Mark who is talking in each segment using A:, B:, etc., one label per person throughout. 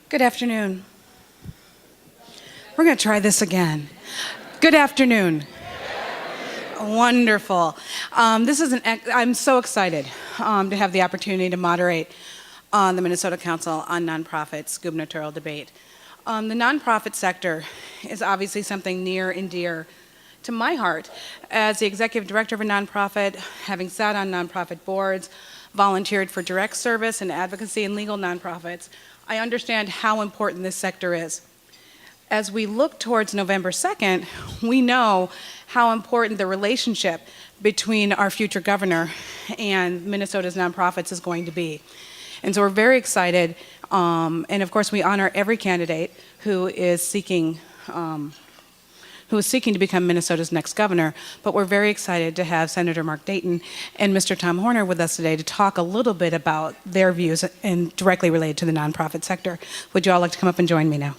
A: Good afternoon. We're going to try this again. Good afternoon. Wonderful. I'm so excited to have the opportunity to moderate on the Minnesota Council on Nonprofits gubernatorial debate. The nonprofit sector is obviously something near and dear to my heart. As the executive director of a nonprofit, having sat on nonprofit boards, volunteered for direct service and advocacy in legal nonprofits, I understand how important this sector is. As we look towards November 2nd, we know how important the relationship between our future governor and Minnesota's nonprofits is going to be. And so we're very excited, and of course we honor every candidate who is seeking to become Minnesota's next governor, but we're very excited to have Senator Mark Dayton and Mr. Tom Horner with us today to talk a little bit about their views and directly related to the nonprofit sector. Would you all like to come up and join me now?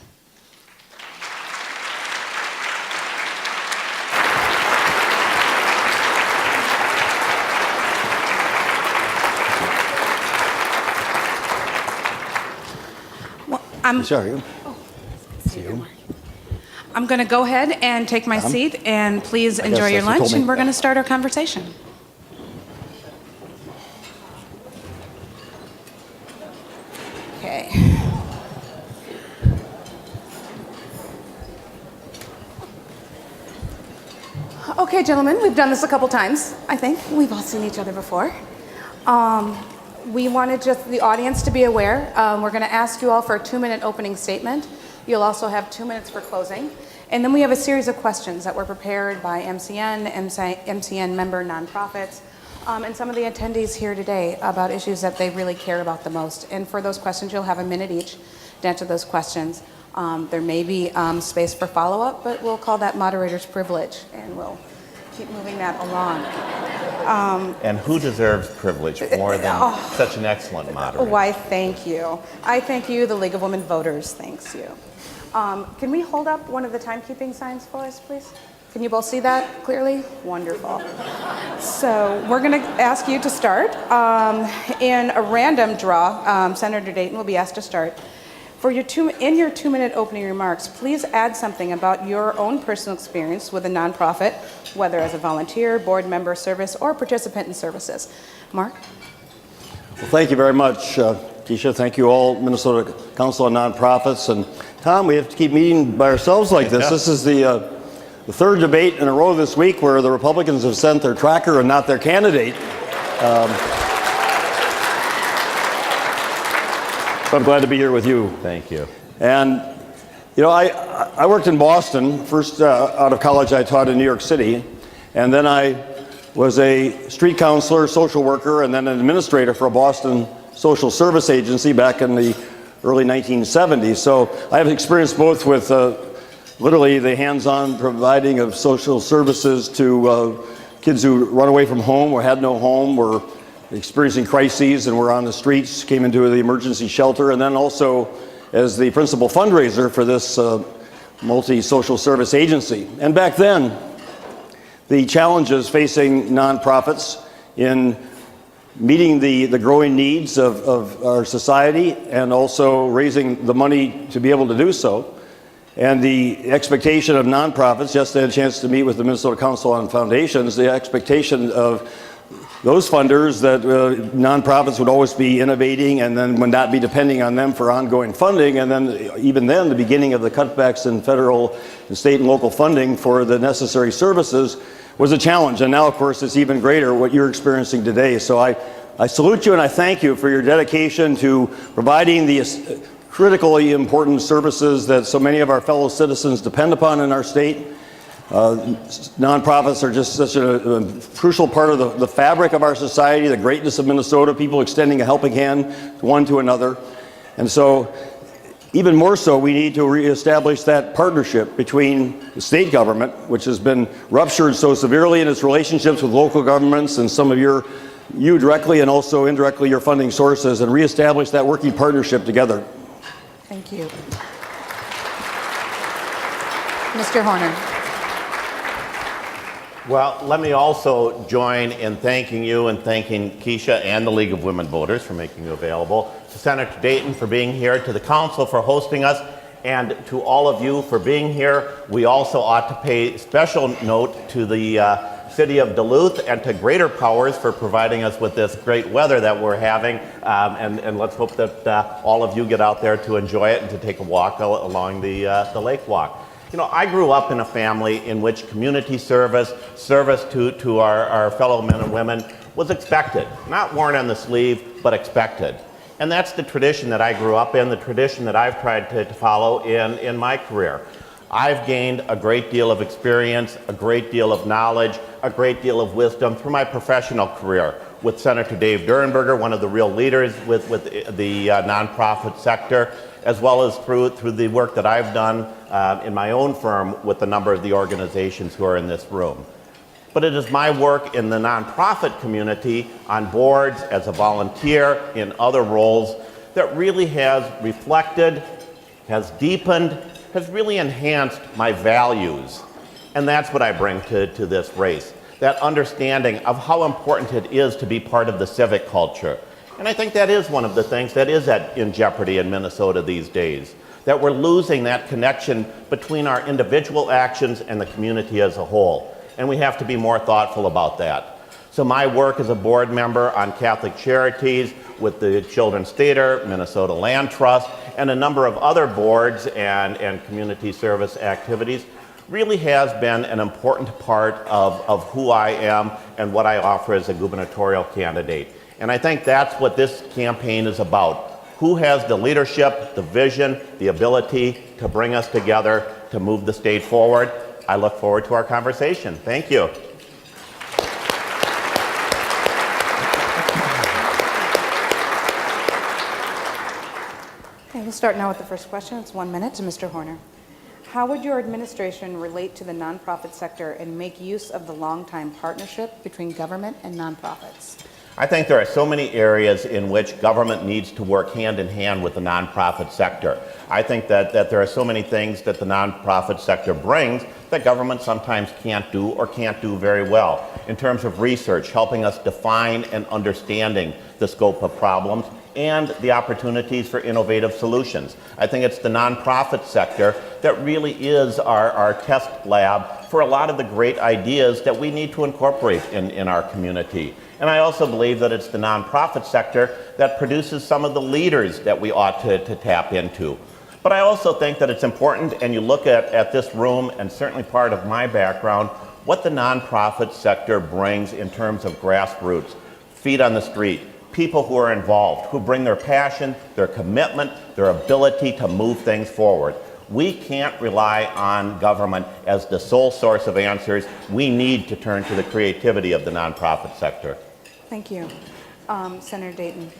B: Sorry.
A: See you. I'm going to go ahead and take my seat, and please enjoy your lunch, and we're going to start our conversation. Okay. Okay, gentlemen, we've done this a couple times, I think. We've all seen each other before. We wanted just the audience to be aware. We're going to ask you all for a 2-minute opening statement. You'll also have 2 minutes for closing. And then we have a series of questions that were prepared by MCN member nonprofits, and some of the attendees here today about issues that they really care about the most. And for those questions, you'll have a minute each to answer those questions. There may be space for follow-up, but we'll call that moderator's privilege, and we'll keep moving that along.
C: And who deserves privilege more than such an excellent moderator?
A: Why, thank you. I thank you, the League of Women Voters thanks you. Can we hold up one of the timekeeping signs for us, please? Can you both see that clearly? Wonderful. So we're going to ask you to start. In a random draw, Senator Dayton will be asked to start. In your 2-minute opening remarks, please add something about your own personal experience with a nonprofit, whether as a volunteer, board member, service, or participant in services. Mark?
B: Well, thank you very much, Keesha. Thank you all, Minnesota Council on Nonprofits. And Tom, we have to keep meeting by ourselves like this. Yeah. This is the third debate in a row this week where the Republicans have sent their tracker and not their candidate. So I'm glad to be here with you.
C: Thank you.
B: And, you know, I worked in Boston. First, out of college, I taught in New York City. And then I was a street counselor, social worker, and then an administrator for a Boston social service agency back in the early 1970s. So I have experience both with literally the hands-on providing of social services to kids who run away from home or had no home, were experiencing crises and were on the streets, came into the emergency shelter, and then also as the principal fundraiser for this multi-social service agency. And back then, the challenges facing nonprofits in meeting the growing needs of our society and also raising the money to be able to do so, and the expectation of nonprofits, just had a chance to meet with the Minnesota Council on Foundations, the expectation of those funders that nonprofits would always be innovating and then would not be depending on them for ongoing funding, and then even then the beginning of the cutbacks in federal and state and local funding for the necessary services was a challenge. And now of course it's even greater what you're experiencing today. So I salute you and I thank you for your dedication to providing the critically important services that so many of our fellow citizens depend upon in our state. Nonprofits are just such a crucial part of the fabric of our society, the greatness of Minnesota, people extending a helping hand one to another. And so, even more so, we need to reestablish that partnership between the state government, which has been ruptured so severely in its relationships with local governments and some of you directly and also indirectly your funding sources, and reestablish that working partnership together.
A: Thank you. Mr. Horner.
C: Well, let me also join in thanking you and thanking Keesha and the League of Women Voters for making you available. to Senator Dayton for being here, to the council for hosting us, and to all of you for being here. We also ought to pay special note to the city of Duluth and to Greater Powers for providing us with this great weather that we're having. And let's hope that all of you get out there to enjoy it and to take a walk along the lake walk. You know, I grew up in a family in which community service to our fellow men and women was expected. Not worn on the sleeve, but expected. And that's the tradition that I grew up in, the tradition that I've tried to follow in my career. I've gained a great deal of experience, a great deal of knowledge, a great deal of wisdom through my professional career with Senator Dave Durenberger, one of the real leaders with the nonprofit sector, as well as through the work that I've done in my own firm with a number of the organizations who are in this room. But it is my work in the nonprofit community, on boards, as a volunteer, in other roles, that really has reflected, has deepened, has really enhanced my values. And that's what I bring to this race, that understanding of how important it is to be part of the civic culture. And I think that is one of the things that is in jeopardy in Minnesota these days, that we're losing that connection between our individual actions and the community as a whole. And we have to be more thoughtful about that. So my work as a board member on Catholic Charities with the Children's Theater, Minnesota Land Trust, and a number of other boards and community service activities really has been an important part of who I am and what I offer as a gubernatorial candidate. And I think that's what this campaign is about. Who has the leadership, the vision, the ability to bring us together to move the state forward? I look forward to our conversation. Thank you.
A: Okay, we'll start now with the first question. It's 1 minute to Mr. Horner. How would your administration relate to the nonprofit sector and make use of the long-time partnership between government and nonprofits?
C: I think there are so many areas in which government needs to work hand in hand with the nonprofit sector. I think that there are so many things that the nonprofit sector brings that government sometimes can't do or can't do very well. In terms of research, helping us define and understanding the scope of problems and the opportunities for innovative solutions. I think it's the nonprofit sector that really is our test lab for a lot of the great ideas that we need to incorporate in our community. And I also believe that it's the nonprofit sector that produces some of the leaders that we ought to tap into. But I also think that it's important, and you look at this room, and certainly part of my background, what the nonprofit sector brings in terms of grassroots, feet on the street, people who are involved, who bring their passion, their commitment, their ability to move things forward. We can't rely on government as the sole source of answers. We need to turn to the creativity of the nonprofit sector.
A: Thank you. Senator Dayton.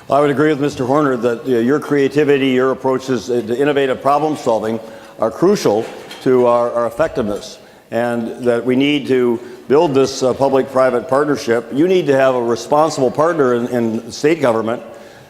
B: I would agree with Mr. Horner that your creativity, your approaches to innovative problem solving are crucial to our effectiveness, and that we need to build this public-private partnership. You need to have a responsible partner in state government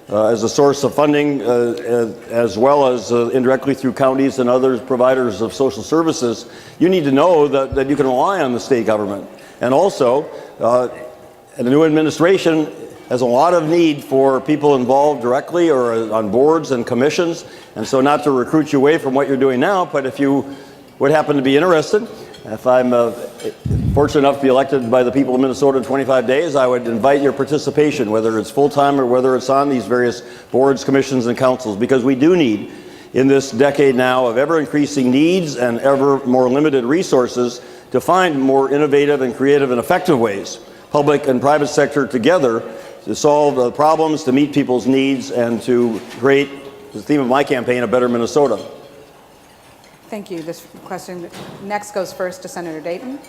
B: as a source of funding, as well as indirectly through counties and other providers of social services. You need to know that you can rely on the state government. And also, the new administration has a lot of need for people involved directly or on boards and commissions. And so not to recruit you away from what you're doing now, but if you would happen to be interested, if I'm fortunate enough to be elected by the people of Minnesota in 25 days, I would invite your participation, whether it's full-time or whether it's on these various boards, commissions, and councils, because we do need, in this decade now of ever-increasing needs and ever more limited resources, to find more innovative and creative and effective ways, public and private sector together, to solve problems, to meet people's needs, and to create, the theme of my campaign, a better Minnesota.
A: Thank you. This question next goes first to Senator Dayton.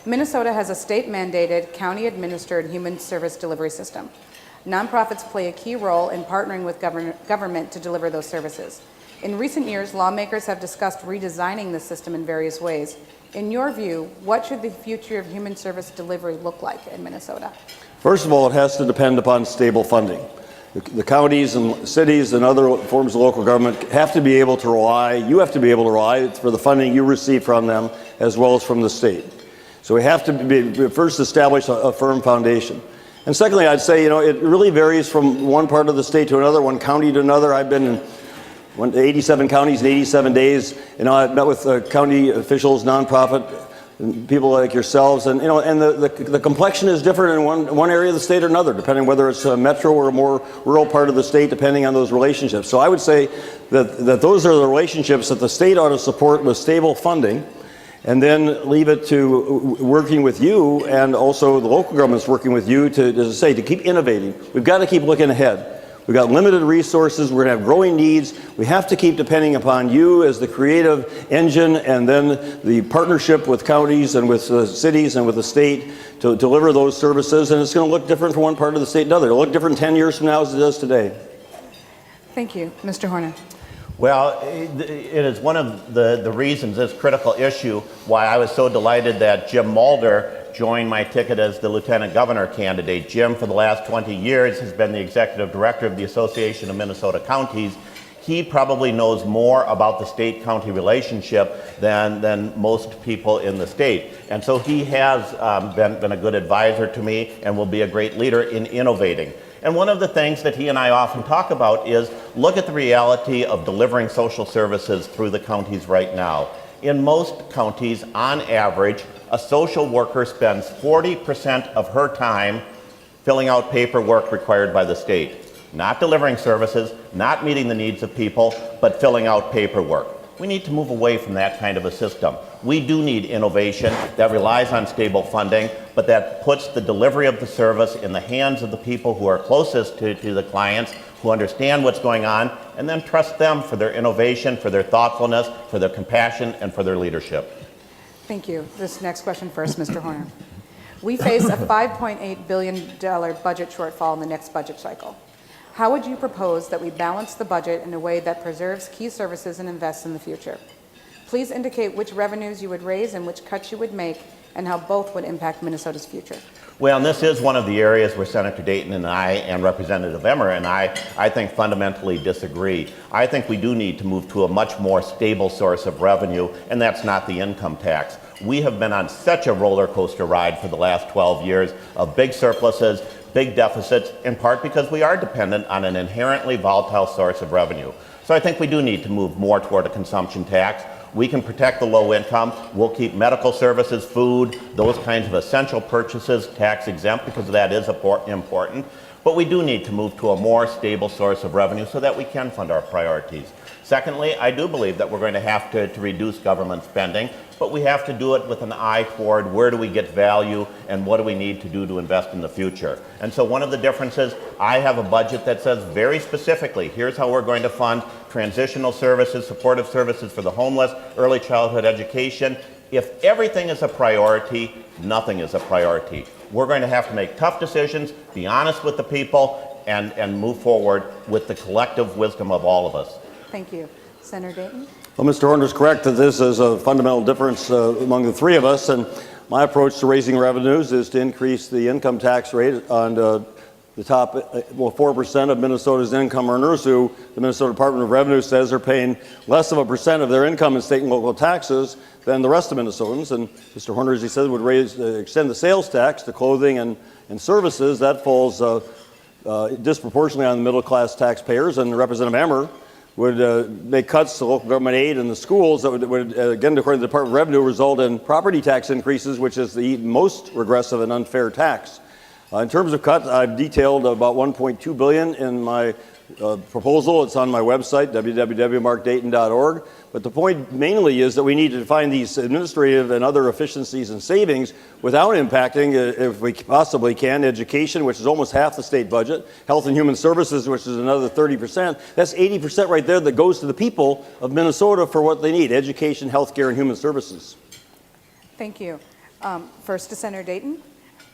A: Minnesota has a state-mandated, county-administered human service delivery system. Nonprofits play a key role in partnering with government to deliver those services. In recent years, lawmakers have discussed redesigning the system in various ways. In your view, what should the future of human service delivery look like in Minnesota?
B: First of all, it has to depend upon stable funding. The counties and cities and other forms of local government have to be able to rely, you have to be able to rely for the funding you receive from them as well as from the state. So we have to first establish a firm foundation. And secondly, I'd say, it really varies from one part of the state to another, one county to another. I've been in 87 counties in 87 days. I've met with county officials, nonprofit, people like yourselves, and the complexion is different in one area of the state or another, depending whether it's a metro or a more rural part of the state, depending on those relationships. So I would say that those are the relationships that the state ought to support with stable funding, and then leave it to working with you, and also the local government's working with you to, as I say, to keep innovating. We've got to keep looking ahead. We've got limited resources, we're going to have growing needs. We have to keep depending upon you as the creative engine, and then the partnership with counties and with the cities and with the state to deliver those services. And it's going to look different from one part of the state to another. It'll look different 10 years from now as it does today.
A: Thank you. Mr. Horner.
C: Well, it is one of the reasons, this critical issue, why I was so delighted that Jim Mulder joined my ticket as the Lieutenant Governor candidate. Jim, for the last 20 years, has been the Executive Director of the Association of Minnesota Counties. He probably knows more about the state-county relationship than most people in the state. And so he has been a good advisor to me and will be a great leader in innovating. And one of the things that he and I often talk about is look at the reality of delivering social services through the counties right now. In most counties, on average, a social worker spends 40% of her time filling out paperwork required by the state. Not delivering services, not meeting the needs of people, but filling out paperwork. We need to move away from that kind of a system. We do need innovation that relies on stable funding, but that puts the delivery of the service in the hands of the people who are closest to the clients, who understand what's going on, and then trust them for their innovation, for their thoughtfulness, for their compassion, and for their leadership.
A: Thank you. This next question first, Mr. Horner. We face a $5.8 billion budget shortfall in the next budget cycle. How would you propose that we balance the budget in a way that preserves key services and invests in the future? Please indicate which revenues you would raise and which cuts you would make, and how both would impact Minnesota's future.
C: Well, and this is one of the areas where Senator Dayton and I and Representative Emmer and I think fundamentally disagree. I think we do need to move to a much more stable source of revenue, and that's not the income tax. We have been on such a roller coaster ride for the last 12 years of big surpluses, big deficits, in part because we are dependent on an inherently volatile source of revenue. So I think we do need to move more toward a consumption tax. We can protect the low income. We'll keep medical services, food, those kinds of essential purchases tax exempt because that is important. But we do need to move to a more stable source of revenue so that we can fund our priorities. Secondly, I do believe that we're going to have to reduce government spending, but we have to do it with an eye toward where do we get value and what do we need to do to invest in the future. And so one of the differences, I have a budget that says very specifically, here's how we're going to fund transitional services, supportive services for the homeless, early childhood education. If everything is a priority, nothing is a priority. We're going to have to make tough decisions, be honest with the people, and move forward with the collective wisdom of all of us.
A: Thank you. Senator Dayton?
B: Well, Mr. Horner is correct that this is a fundamental difference among the three of us, and my approach to raising revenues is to increase the income tax rate on the top 4% of Minnesota's income earners, who the Minnesota Department of Revenue says are paying less of a percent of their income in state and local taxes than the rest of Minnesotans. And Mr. Horner, as he said, would extend the sales tax to clothing and services. That falls disproportionately on the middle class taxpayers, and Representative Emmer would make cuts to local government aid in the schools that would, again, according to the Department of Revenue, result in property tax increases, which is the most regressive and unfair tax. In terms of cuts, I've detailed about $1.2 billion in my proposal. It's on my website, www.markdayton.org. But the point mainly is that we need to find these administrative and other efficiencies and savings without impacting, if we possibly can, education, which is almost half the state budget, health and human services, which is another 30%. That's 80% right there that goes to the people of Minnesota for what they need, education, health care, and human services.
A: Thank you. First to Senator Dayton.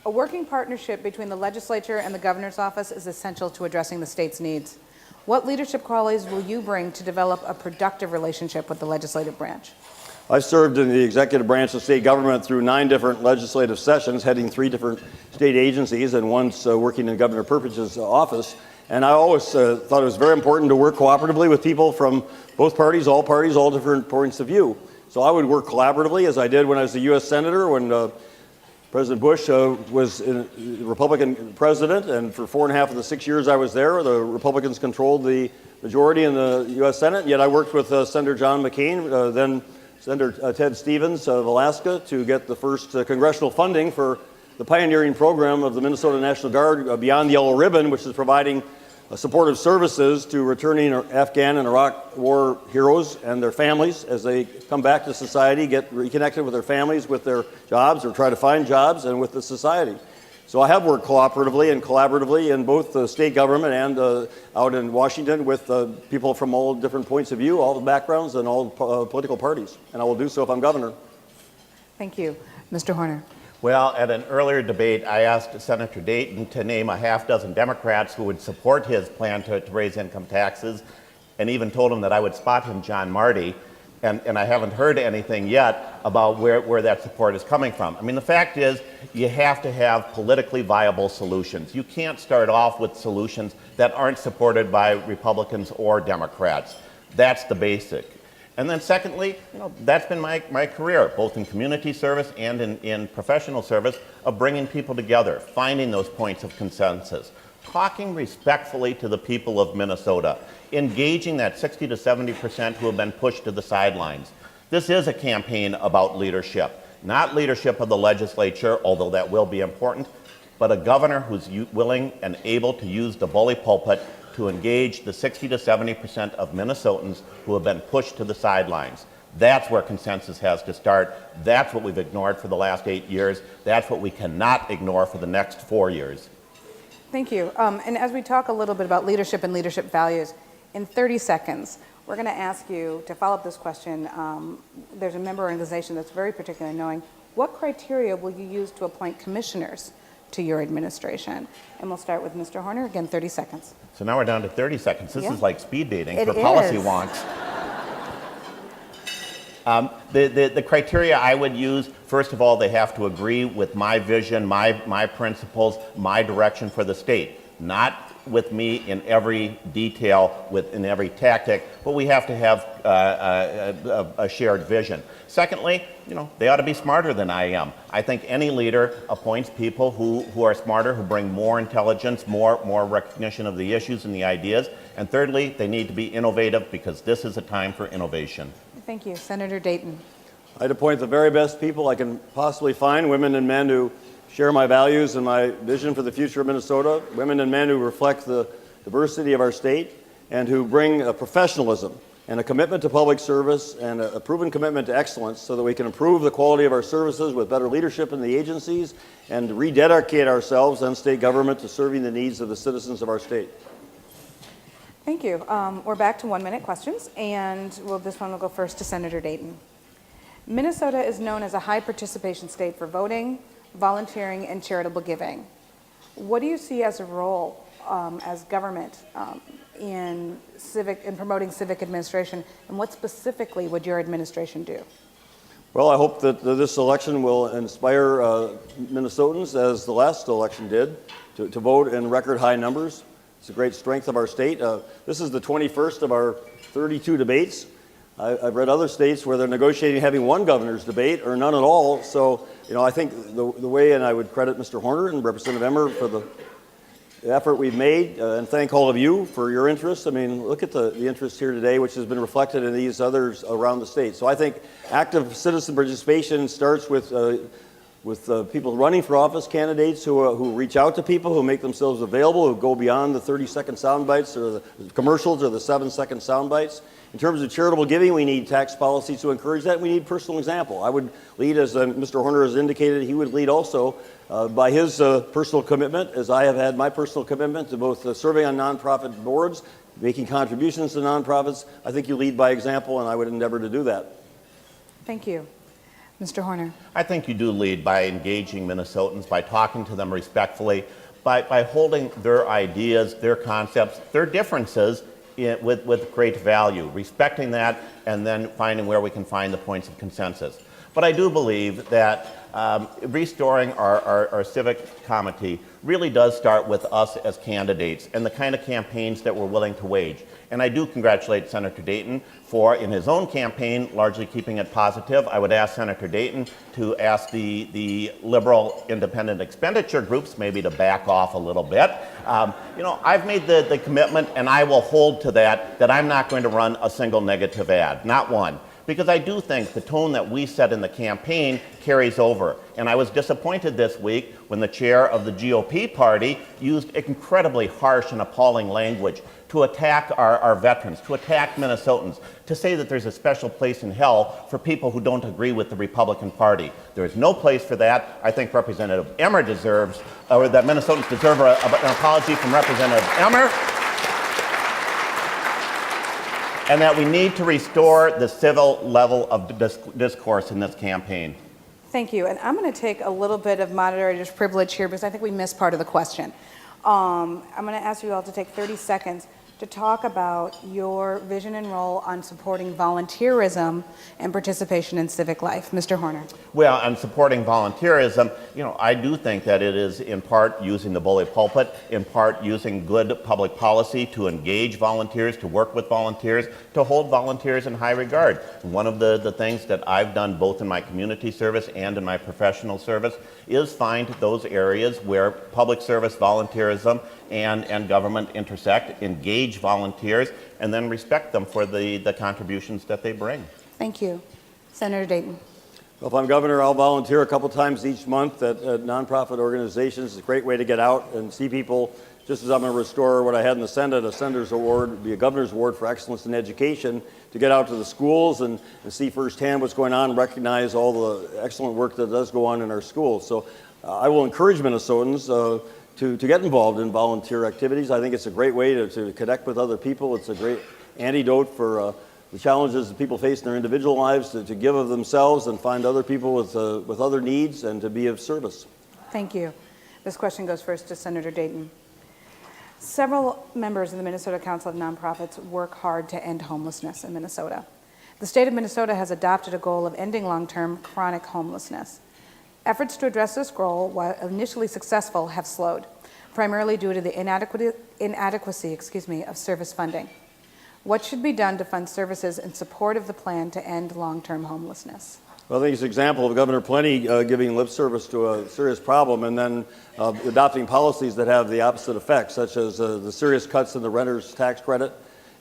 A: A working partnership between the legislature and the governor's office is essential to addressing the state's needs. What leadership qualities will you bring to develop a productive relationship with the legislative branch?
B: I served in the executive branch of state government through 9 different legislative sessions, heading 3 different state agencies, and once working in Governor Perpich's office. And I always thought it was very important to work cooperatively with people from both parties, all different points of view. So I would work collaboratively, as I did when I was a U.S. Senator, when President Bush was a Republican president, and for 4.5 of the 6 years I was there, the Republicans controlled the majority in the U.S. Senate. Yet I worked with Senator John McCain, then Senator Ted Stevens of Alaska, to get the first congressional funding for the pioneering program of the Minnesota National Guard Beyond the Yellow Ribbon, which is providing supportive services to returning Afghan and Iraq war heroes and their families as they come back to society, get reconnected with their families, with their jobs, or try to find jobs, and with the society. So I have worked cooperatively and collaboratively in both the state government and out in Washington with people from all different points of view, all the backgrounds, and all political parties. And I will do so if I'm governor.
A: Thank you. Mr. Horner.
C: Well, at an earlier debate, I asked Senator Dayton to name a half dozen Democrats who would support his plan to raise income taxes, and even told him that I would spot him John Marty. And I haven't heard anything yet about where that support is coming from. I mean, the fact is, you have to have politically viable solutions. You can't start off with solutions that aren't supported by Republicans or Democrats. That's the basic. And then secondly, that's been my career, both in community service and in professional service, of bringing people together, finding those points of consensus, talking respectfully to the people of Minnesota, engaging that 60 to 70% who have been pushed to the sidelines. This is a campaign about leadership, not leadership of the legislature, although that will be important, but a governor who's willing and able to use the bully pulpit to engage the 60 to 70% of Minnesotans who have been pushed to the sidelines. That's where consensus has to start. That's what we've ignored for the last 8 years. That's what we cannot ignore for the next 4 years.
A: Thank you. And as we talk a little bit about leadership and leadership values, in 30 seconds, we're going to ask you to follow up this question. There's a member organization that's very particular in knowing what criteria will you use to appoint commissioners to your administration? And we'll start with Mr. Horner. Again, 30 seconds.
C: So now we're down to 30 seconds. This is like speed dating
A: It
C: for policy
A: is.
C: wonks. The criteria I would use, first of all, they have to agree with my vision, my principles, my direction for the state. Not with me in every detail, in every tactic, but we have to have a shared vision. Secondly, they ought to be smarter than I am. I think any leader appoints people who are smarter, who bring more intelligence, more recognition of the issues and the ideas. And thirdly, they need to be innovative, because this is a time for innovation.
A: Thank you. Senator Dayton.
B: I'd appoint the very best people I can possibly find, women and men who share my values and my vision for the future of Minnesota, women and men who reflect the diversity of our state, and who bring a professionalism and a commitment to public service and a proven commitment to excellence, so that we can improve the quality of our services with better leadership in the agencies and rededicate ourselves and state government to serving the needs of the citizens of our state.
A: Thank you. We're back to 1-minute questions, and this one will go first to Senator Dayton. Minnesota is known as a high participation state for voting, volunteering, and charitable giving. What do you see as a role as government in promoting civic administration, and what specifically would your administration do?
B: Well, I hope that this election will inspire Minnesotans, as the last election did, to vote in record high numbers. It's a great strength of our state. This is the 21st of our 32 debates. I've read other states where they're negotiating having one governor's debate or none at all. So, I think the way, and I would credit Mr. Horner and Representative Emmer for the effort we've made, and thank all of you for your interest. I mean, look at the interest here today, which has been reflected in these others around the state. So I think active citizen participation starts with people running for office, candidates who reach out to people, who make themselves available, who go beyond the 30-second sound bites or the commercials or the 7-second sound bites. In terms of charitable giving, we need tax policies to encourage that. We need personal example. I would lead, as Mr. Horner has indicated, he would lead also by his personal commitment, as I have had my personal commitment to both serving on nonprofit boards, making contributions to nonprofits. I think you lead by example, and I would endeavor to do that.
A: Thank you. Mr. Horner.
C: I think you do lead by engaging Minnesotans, by talking to them respectfully, by holding their ideas, their concepts, their differences with great value, respecting that, and then finding where we can find the points of consensus. But I do believe that restoring our civic comity really does start with us as candidates and the kind of campaigns that we're willing to wage. And I do congratulate Senator Dayton for, in his own campaign, largely keeping it positive. I would ask Senator Dayton to ask the liberal independent expenditure groups maybe to back off a little bit. You know, I've made the commitment, and I will hold to that I'm not going to run a single negative ad, not one. Because I do think the tone that we set in the campaign carries over. And I was disappointed this week when the chair of the GOP party used incredibly harsh and appalling language to attack our veterans, to attack Minnesotans, to say that there's a special place in hell for people who don't agree with the Republican Party. There is no place for that. I think Representative Emmer deserves, or that Minnesotans deserve an apology from Representative Emmer. And that we need to restore the civil level of discourse in this campaign.
A: Thank you. And I'm going to take a little bit of moderator's privilege here because I think we missed part of the question. I'm going to ask you all to take 30 seconds to talk about your vision and role on supporting volunteerism and participation in civic life. Mr. Horner.
C: Well, on supporting volunteerism, you know, I do think that it is in part using the bully pulpit, in part using good public policy to engage volunteers, to work with volunteers, to hold volunteers in high regard. One of the things that I've done both in my community service and in my professional service is find those areas where public service volunteerism and government intersect, engage volunteers, and then respect them for the contributions that they bring.
A: Thank you. Senator Dayton.
B: Well, if I'm governor, I'll volunteer a couple times each month at nonprofit organizations. It's a great way to get out and see people. Just as I'm going to restore what I had in the Senate, a Senator's Award, would be a Governor's Award for Excellence in Education, to get out to the schools and see firsthand what's going on, recognize all the excellent work that does go on in our schools. So I will encourage Minnesotans to get involved in volunteer activities. I think it's a great way to connect with other people. It's a great antidote for the challenges that people face in their individual lives, to give of themselves and find other people with other needs and to be of service.
A: Thank you. This question goes first to Senator Dayton. Several members of the Minnesota Council of Nonprofits work hard to end homelessness in Minnesota. The state of Minnesota has adopted a goal of ending long-term chronic homelessness. Efforts to address this goal, while initially successful, have slowed, primarily due to the inadequacy of service funding. What should be done to fund services in support of the plan to end long-term homelessness?
B: Well, I think it's an example of Governor Plenty giving lip service to a serious problem and then adopting policies that have the opposite effect, such as the serious cuts in the renter's tax credit,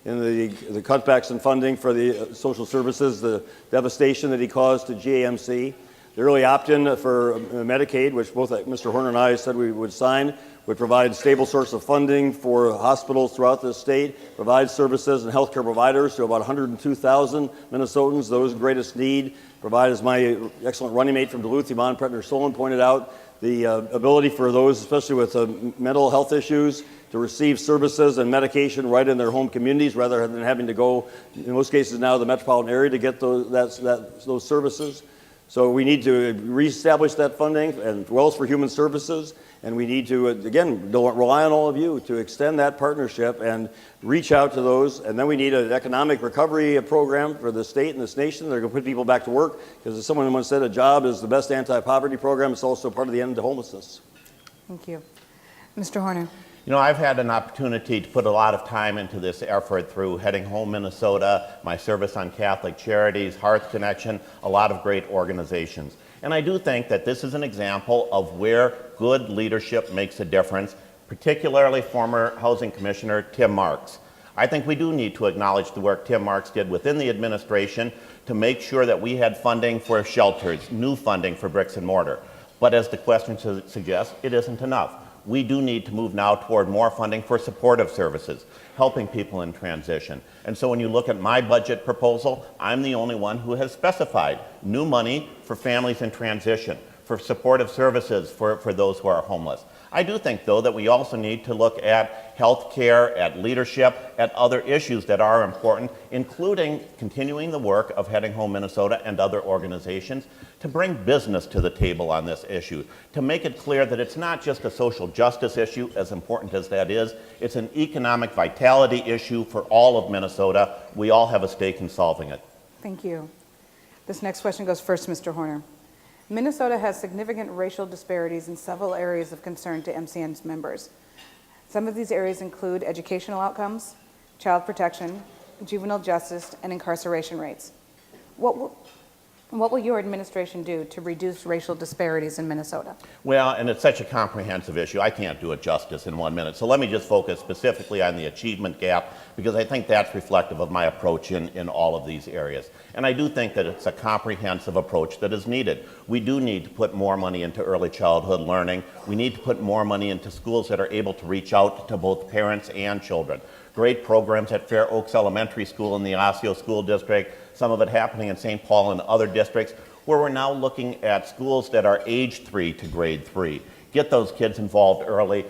B: in the cutbacks in funding for the social services, the devastation that he caused to GAMC. The early opt-in for Medicaid, which both Mr. Horner and I said we would sign, would provide a stable source of funding for hospitals throughout the state, provide services and healthcare providers to about 102,000 Minnesotans, those in greatest need, provide, as my excellent running mate from Duluth, Yvonne Pretner-Solon, pointed out, the ability for those, especially with mental health issues, to receive services and medication right in their home communities rather than having to go, in most cases now, to the metropolitan area to get those services. So we need to reestablish that funding and Wells for Human Services, and we need to, again, rely on all of you to extend that partnership and reach out to those. And then we need an economic recovery program for the state and this nation. They're going to put people back to work, because as someone once said, a job is the best anti-poverty program. It's also part of the end to homelessness.
A: Thank you. Mr. Horner.
C: You know, I've had an opportunity to put a lot of time into this effort through Heading Home Minnesota, my service on Catholic Charities, Hearth Connection, a lot of great organizations. And I do think that this is an example of where good leadership makes a difference, particularly former Housing Commissioner Tim Marks. I think we do need to acknowledge the work Tim Marks did within the administration to make sure that we had funding for shelters, new funding for bricks and mortar. But as the question suggests, it isn't enough. We do need to move now toward more funding for supportive services, helping people in transition. And so when you look at my budget proposal, I'm the only one who has specified new money for families in transition, for supportive services for those who are homeless. I do think, though, that we also need to look at health care, at leadership, at other issues that are important, including continuing the work of Heading Home Minnesota and other organizations to bring business to the table on this issue, to make it clear that it's not just a social justice issue, as important as that is, it's an economic vitality issue for all of Minnesota. We all have a stake in solving it.
A: Thank you. This next question goes first to Mr. Horner. Minnesota has significant racial disparities in several areas of concern to MCN's members. Some of these areas include educational outcomes, child protection, juvenile justice, and incarceration rates. What will your administration do to reduce racial disparities in Minnesota?
C: Well, and it's such a comprehensive issue, I can't do it justice in 1 minute. So let me just focus specifically on the achievement gap, because I think that's reflective of my approach in all of these areas. And I do think that it's a comprehensive approach that is needed. We do need to put more money into early childhood learning. We need to put more money into schools that are able to reach out to both parents and children. Great programs at Fair Oaks Elementary School in the Osseo School District, some of it happening in St. Paul and other districts, where we're now looking at schools that are age 3 to grade 3. Get those kids involved early,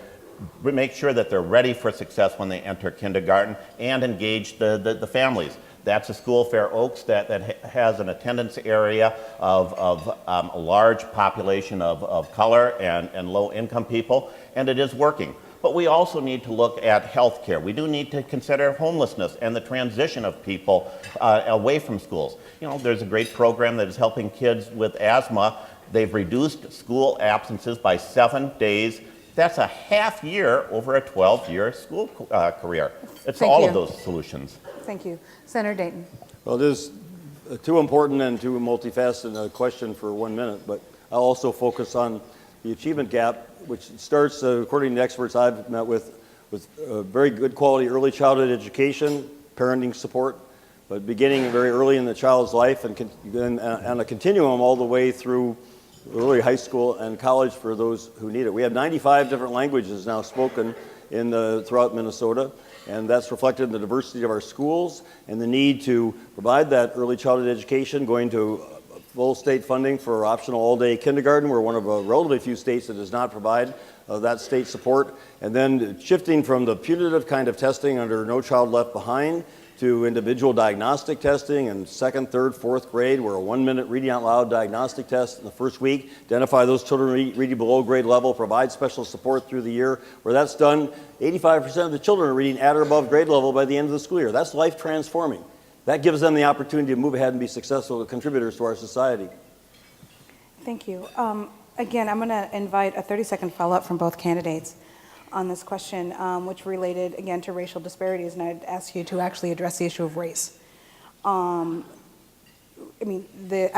C: make sure that they're ready for success when they enter kindergarten, and engage the families. That's a school, Fair Oaks, that has an attendance area of a large population of color and low-income people, and it is working. But we also need to look at health care. We do need to consider homelessness and the transition of people away from schools. You know, there's a great program that is helping kids with asthma. They've reduced school absences by 7 days. That's a half year over a 12-year school career. It's all of those solutions.
A: Thank you. Senator Dayton.
B: Well, it is too important and too multifaceted a question for 1 minute, but I'll also focus on the achievement gap, which starts, according to experts I've met with very good quality early childhood education, parenting support, but beginning very early in the child's life and a continuum all the way through early high school and college for those who need it. We have 95 different languages now spoken throughout Minnesota, and that's reflected in the diversity of our schools and the need to provide that early childhood education, going to full state funding for optional all-day kindergarten. We're one of a relatively few states that does not provide that state support. And then shifting from the punitive kind of testing under No Child Left Behind to individual diagnostic testing in 2nd, 3rd, 4th grade, where a 1-minute reading out loud diagnostic test in the first week, identify those children reading below grade level, provide special support through the year. Where that's done, 85% of the children are reading at or above grade level by the end of the school year. That's life transforming. That gives them the opportunity to move ahead and be successful contributors to our society.
A: Thank you. Again, I'm going to invite a 30-second follow-up from both candidates on this question, which related, again, to racial disparities, and I'd ask you to actually address the issue of race. I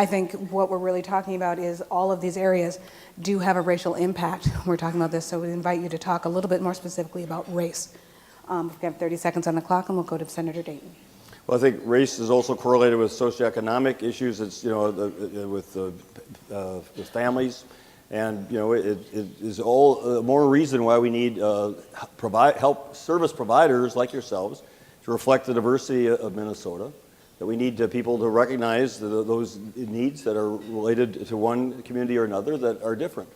A: think what we're really talking about is all of these areas do have a racial impact. We're talking about this, so we invite you to talk a little bit more specifically about race. We have 30 seconds on the clock, and we'll go to Senator Dayton.
B: Well, I think race is also correlated with socioeconomic issues. It's with families, and it is all more reason why we need help service providers like yourselves to reflect the diversity of Minnesota. That we need people to recognize those needs that are related to one community or another that are different.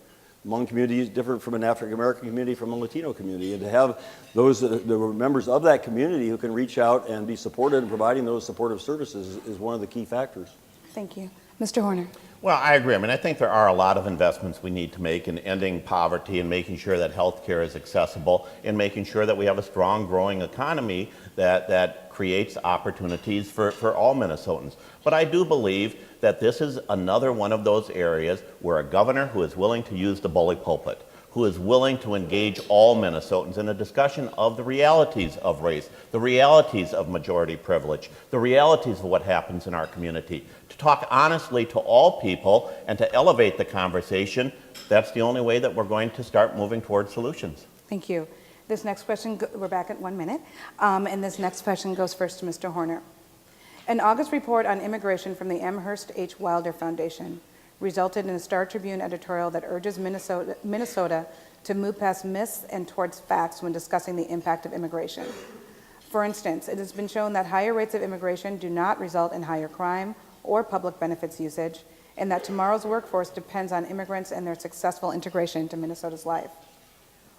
B: Among communities, different from an African American community, from a Latino community, and to have those the members of that community who can reach out and be supported in providing those supportive services is one of the key factors.
A: Thank you. Mr. Horner.
C: Well, I agree. I think there are a lot of investments we need to make in ending poverty and making sure that health care is accessible and making sure that we have a strong, growing economy that creates opportunities for all Minnesotans. But I do believe that this is another one of those areas where a governor who is willing to use the bully pulpit, who is willing to engage all Minnesotans in a discussion of the realities of race, the realities of majority privilege, the realities of what happens in our community, to talk honestly to all people and to elevate the conversation. That's the only way that we're going to start moving towards solutions.
A: Thank you. This next question, we're back at 1 minute, and this next question goes first to Mr. Horner. An August report on immigration from the Amherst H. Wilder Foundation resulted in a Star Tribune editorial that urges Minnesota to move past myths and towards facts when discussing the impact of immigration. For instance, it has been shown that higher rates of immigration do not result in higher crime or public benefits usage, and that tomorrow's workforce depends on immigrants and their successful integration into Minnesota's life.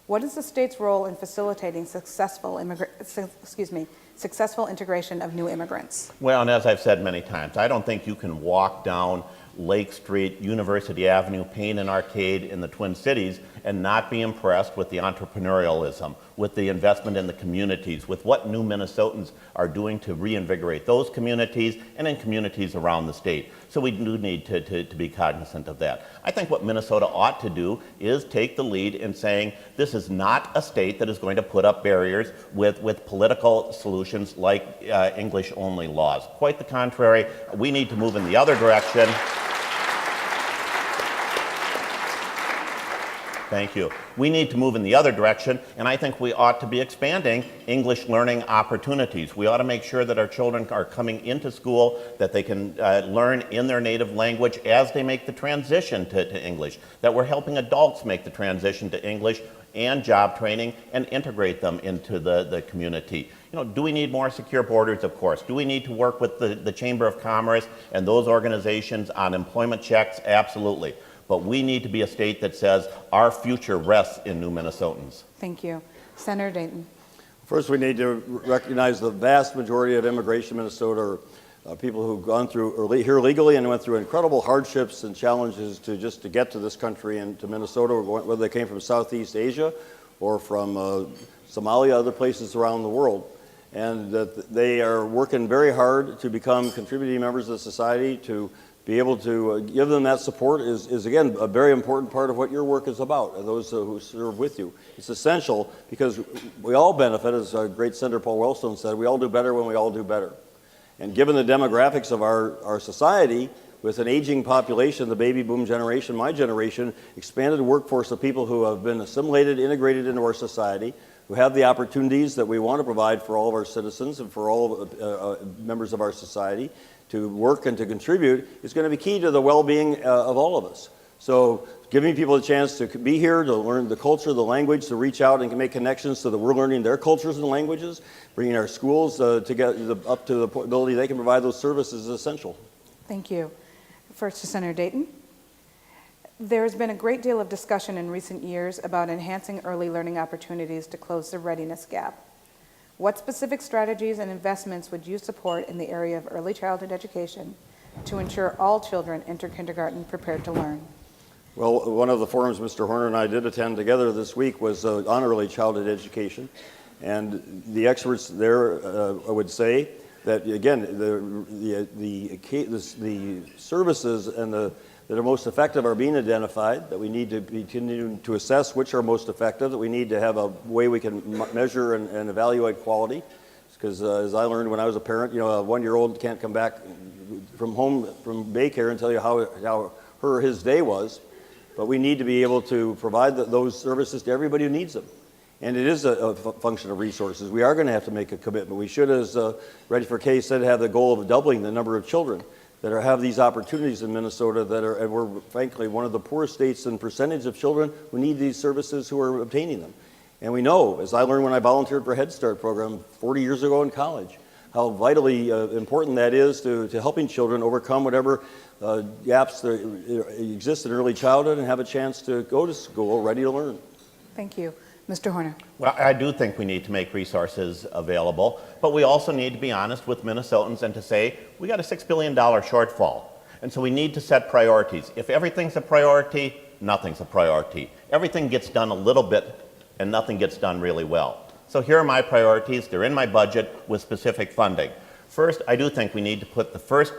A: What is the state's role in facilitating successful integration of new immigrants?
C: Well, and as I've said many times, I don't think you can walk down Lake Street, University Avenue, Payne and Arcade in the Twin Cities and not be impressed with the entrepreneurialism, with the investment in the communities, with what new Minnesotans are doing to reinvigorate those communities and in communities around the state. So we do need to be cognizant of that. I think what Minnesota ought to do is take the lead in saying this is not a state that is going to put up barriers with political solutions like English-only laws. Quite the contrary, we need to move in the other direction. Thank you. We need to move in the other direction, and I think we ought to be expanding English learning opportunities. We ought to make sure that our children are coming into school, that they can learn in their native language as they make the transition to English, that we're helping adults make the transition to English and job training and integrate them into the community. You know, do we need more secure borders? Of course. Do we need to work with the Chamber of Commerce and those organizations on employment checks? Absolutely. But we need to be a state that says our future rests in new Minnesotans.
A: Thank you. Senator Dayton.
B: First, we need to recognize the vast majority of immigration in Minnesota are people who've gone through here legally and went through incredible hardships and challenges to get to this country and to Minnesota, whether they came from Southeast Asia or from Somalia, other places around the world. And that they are working very hard to become contributing members of the society. To be able to give them that support is again, a very important part of what your work is about, and those who serve with you. It's essential because we all benefit, as our great Senator Paul Wellstone said, we all do better when we all do better. And given the demographics of our society, with an aging population, the baby boom generation, my generation, expanded workforce of people who have been assimilated, integrated into our society, who have the opportunities that we want to provide for all of our citizens and for all members of our society, to work and to contribute is going to be key to the well-being of all of us. So giving people a chance to be here, to learn the culture, the language, to reach out and make connections so that we're learning their cultures and languages, bringing our schools to get up to the ability they can provide those services is essential.
A: Thank you. First to Senator Dayton. There has been a great deal of discussion in recent years about enhancing early learning opportunities to close the readiness gap. What specific strategies and investments would you support in the area of early childhood education to ensure all children enter kindergarten prepared to learn?
B: Well, one of the forums Mr. Horner and I did attend together this week was on early childhood education. And the experts there would say that, again, the services and that are most effective are being identified, that we need to continue to assess which are most effective, that we need to have a way we can measure and evaluate quality. Because as I learned when I was a parent, you know, a one-year-old can't come back from home, from daycare and tell you how her or his day was. But we need to be able to provide those services to everybody who needs them. And it is a function of resources. We are going to have to make a commitment. We should, as Ready for K said, have the goal of doubling the number of children that have these opportunities in Minnesota and we're frankly one of the poorest states in percentage of children who need these services who are obtaining them. And we know, as I learned when I volunteered for Head Start program 40 years ago in college, how vitally important that is to helping children overcome whatever gaps that exist in early childhood and have a chance to go to school ready to learn.
A: Thank you. Mr. Horner.
C: Well, I do think we need to make resources available, but we also need to be honest with Minnesotans and to say we got a $6 billion shortfall. And so we need to set priorities. If everything's a priority, nothing's a priority. Everything gets done a little bit and nothing gets done really well. So here are my priorities. They're in my budget with specific funding. First, I do think we need to put the first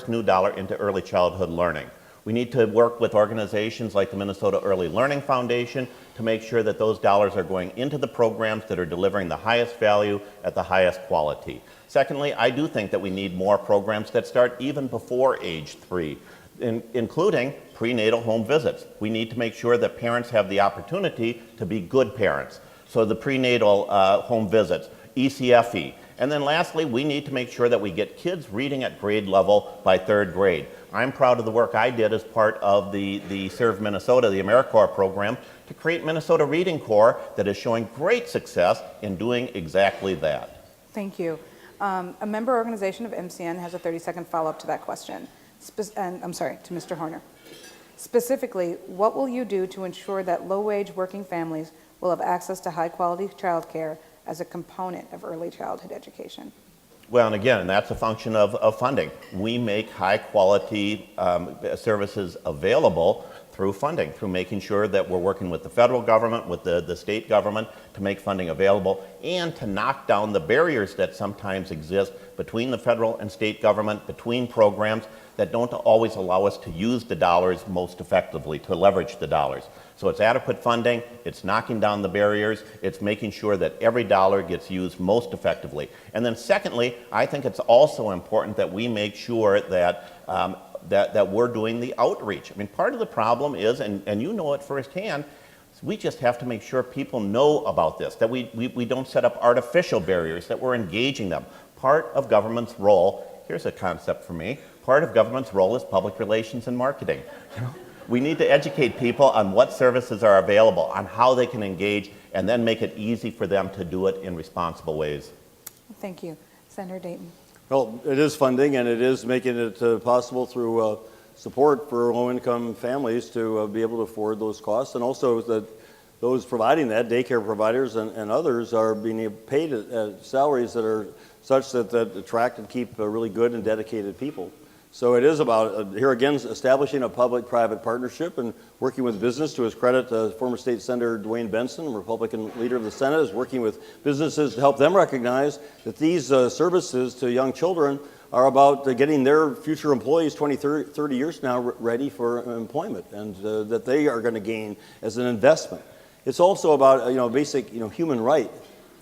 C: new dollar into early childhood learning. We need to work with organizations like the Minnesota Early Learning Foundation to make sure that those dollars are going into the programs that are delivering the highest value at the highest quality. Secondly, I do think that we need more programs that start even before age 3, including prenatal home visits. We need to make sure that parents have the opportunity to be good parents. So the prenatal home visits, ECFE. And then lastly, we need to make sure that we get kids reading at grade level by 3rd grade. I'm proud of the work I did as part of the Serve Minnesota, the AmeriCorps program, to create Minnesota Reading Corps that is showing great success in doing exactly that.
A: Thank you. A member organization of MCN has a 30-second follow-up to that question. To Mr. Horner. Specifically, what will you do to ensure that low-wage working families will have access to high-quality childcare as a component of early childhood education?
C: Well, and again, that's a function of funding. We make high-quality services available through funding, through making sure that we're working with the federal government, with the state government to make funding available and to knock down the barriers that sometimes exist between the federal and state government, between programs that don't always allow us to use the dollars most effectively, to leverage the dollars. So it's adequate funding, it's knocking down the barriers, it's making sure that every dollar gets used most effectively. And then secondly, I think it's also important that we make sure that that we're doing the outreach. I mean, part of the problem is, and you know it firsthand, we just have to make sure people know about this, that we don't set up artificial barriers, that we're engaging them. Part of government's role, here's a concept for me, part of government's role is public relations and marketing. You know? We need to educate people on what services are available, on how they can engage, and then make it easy for them to do it in responsible ways.
D: Thank you. Senator Dayton.
B: Well, it is funding, and it is making it possible through support for low-income families to be able to afford those costs, and also that those providing that, daycare providers and others, are being paid at salaries that are such that attract and keep really good and dedicated people. So it is about, here again, establishing a public-private partnership and working with business. To his credit, former State Senator Dwayne Benson, Republican leader of the Senate, is working with businesses to help them recognize that these services to young children are about getting their future employees 20, 30 years from now ready for employment, and that they are going to gain as an investment. It's also about basic human right